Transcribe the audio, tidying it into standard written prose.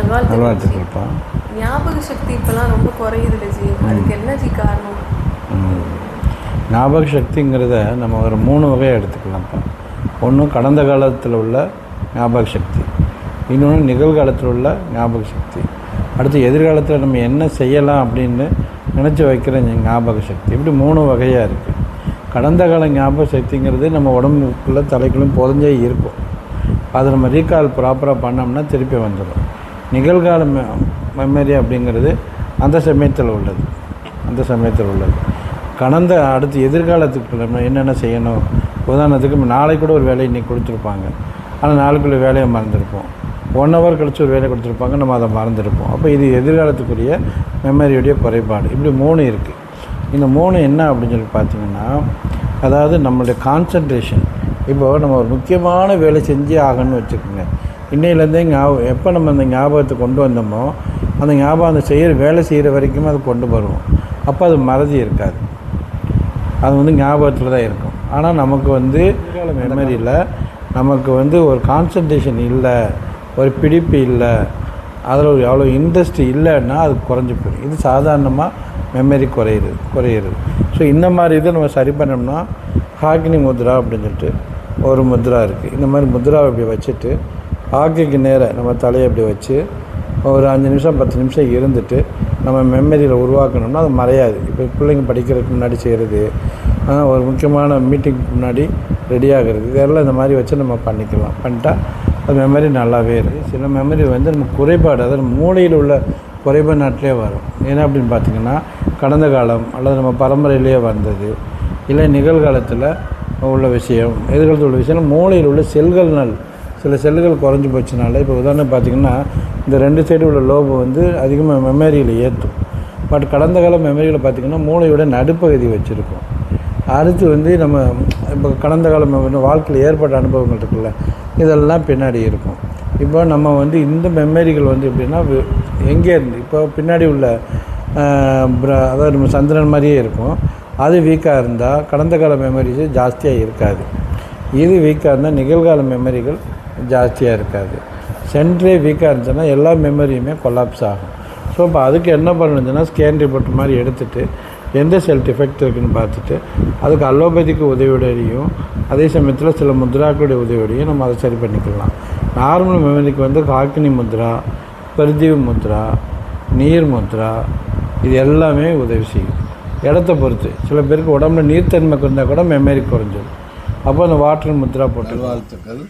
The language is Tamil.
நல்வாழ்த்துக்கள்ப்பா. ஞாபக சக்தி இப்போலாம் ரொம்ப குறையுது ஜி, அதுக்கு என்ன ஜி காரணம்? ஞாபக சக்திங்கிறத நம்ம ஒரு 3 வகையாக எடுத்துக்கலாம்ப்பா. ஒன்று கடந்த காலத்தில் உள்ள ஞாபக சக்தி, இன்னொன்று நிகழ்காலத்தில் உள்ள ஞாபக சக்தி, அடுத்து எதிர்காலத்தில் நம்ம என்ன செய்யலாம் அப்படின்னு நினச்சி வைக்கிற ஞாபக சக்தி. இப்படி 3 வகையாக இருக்குது. கடந்த கால ஞாபக சக்திங்கிறது நம்ம உடம்புக்குள்ளே தலைக்குள்ளும் புதஞ்சே இருக்கும். அதை நம்ம ரீகால் ப்ராப்பராக பண்ணோம்னா திருப்பி வந்துடும். நிகழ்கால மெமரி அப்படிங்கிறது அந்த சமயத்தில் உள்ளது. அடுத்து எதிர்காலத்துக்கு நம்ம என்னென்ன செய்யணும். உதாரணத்துக்கு நாளைக்கு கூட ஒரு வேலையை இன்றைக்கி கொடுத்துருப்பாங்க, ஆனால் நாளைக்குள்ள வேலையை மறந்துருப்போம். 1 hour கழிச்சு ஒரு வேலை கொடுத்துருப்பாங்க, நம்ம அதை மறந்துருப்போம். அப்போ இது எதிர்காலத்துக்குரிய மெமரியுடைய குறைபாடு. இப்படி 3 இருக்குது. இந்த 3 என்ன அப்படின்னு சொல்லி பார்த்திங்கன்னா, அதாவது நம்மளுடைய கான்சன்ட்ரேஷன். இப்போது நம்ம ஒரு முக்கியமான வேலை செஞ்சே ஆகணும்னு வச்சுக்கோங்க. இன்னையிலேருந்தே எப்போ நம்ம அந்த ஞாபகத்தை கொண்டு வந்தோமோ அந்த ஞாபகம் அந்த வேலை செய்கிற வரைக்கும் அதை கொண்டு வருவோம். அப்போ அது மறதி இருக்காது, அது ஞாபகத்தில் தான் இருக்கும். ஆனால் நமக்கு மெமரியில் நமக்கு ஒரு கான்சன்ட்ரேஷன் இல்லை, ஒரு பிடிப்பு இல்லை, அதில் அவ்வளோ இன்ட்ரெஸ்ட் இல்லைன்னா அது குறைஞ்சி போயிடும். இது சாதாரணமாக மெமரி குறையிறது. ஸோ இந்த மாதிரி இதை நம்ம சரி பண்ணோம்னா ஹாக்கினி முத்ரா அப்படின்னு சொல்லிட்டு ஒரு முத்ரா இருக்குது. இந்த மாதிரி முத்ராவை இப்படி வச்சுட்டு ஹாக்கிக்கு நேராக நம்ம தலையை அப்படி வச்சு ஒரு 5 நிமிஷம் 10 நிமிஷம் இருந்துட்டு நம்ம மெமரியில் உருவாக்கணும்னா அது மறையாது. இப்போ பிள்ளைங்க படிக்கிறதுக்கு முன்னாடி செய்கிறது, ஒரு முக்கியமான மீட்டிங்க்கு முன்னாடி ரெடி ஆகிறது, இதெல்லாம் இந்த மாதிரி வச்சு நம்ம பண்ணிட்டா அது மெமரி நல்லாவே இருக்குது. சில மெமரி நம்ம குறைபாடு, அதாவது மூளையில் உள்ள குறைபாடு நாட்டிலே வரும். ஏன்னா அப்படின்னு பார்த்திங்கன்னா கடந்த காலம் அல்லது நம்ம பரம்பரையிலேயே வந்தது, இல்லை நிகழ்காலத்தில் உள்ள விஷயம், எதிர்காலத்தில் உள்ள விஷயம், மூளையில் உள்ள சில செல்கள் குறைஞ்சி போச்சுனால. இப்போ உதாரணம் பார்த்திங்கன்னா இந்த 2 சைடு உள்ள லோபு அதிகமாக மெமரியில் ஏற்றும். பட் கடந்த கால மெமரியில் பார்த்திங்கன்னா மூளையோட நடுப்பகுதி வச்சுருக்கோம். அடுத்து நம்ம இப்போ கடந்த கால வாழ்க்கையில் ஏற்பட்ட அனுபவங்கள் இருக்குல்ல, இதெல்லாம் பின்னாடி இருக்கும். இப்போ நம்ம இந்த மெமரிகள் எப்படின்னா எங்கே இருந்து இப்போ பின்னாடி உள்ள அதாவது நம்ம சந்திரன் மாதிரியே இருக்கும். அது வீக்காக இருந்தால் கடந்த கால மெமரிஸ் ஜாஸ்தியாக இருக்காது. இது வீக்காக இருந்தால் நிகழ்கால மெமரிகள் ஜாஸ்தியாக இருக்காது. சென்ட்ரே வீக்காக இருந்துச்சுன்னா எல்லா மெமரியுமே கொலாப்ஸ் ஆகும். ஸோ இப்போ அதுக்கு என்ன பண்ணணுச்சுன்னா ஸ்கேன் ரிப்போர்ட் மாதிரி எடுத்துகிட்டு எந்த செல் டிஃபெக்ட் இருக்குதுன்னு பார்த்துட்டு அதுக்கு அலோபதிக்கு உதவியோடையும் அதே சமயத்தில் சில முத்ராக்களுடைய உதவியோடையும் நம்ம அதை சரி பண்ணிக்கலாம். நார்மல் மெமரிக்கு ஹாக்கினி முத்ரா, பரிதீவு முத்ரா, நீர் முத்ரா, இது எல்லாமே உதவி செய்யும். இடத்த பொறுத்து சில பேருக்கு உடம்புல நீர்த்தன்மை இருந்தால் கூட மெமரி குறைஞ்சிடும். அப்போ அந்த வாட்டர் முத்ரா போட்டு. வாழ்த்துக்கள்.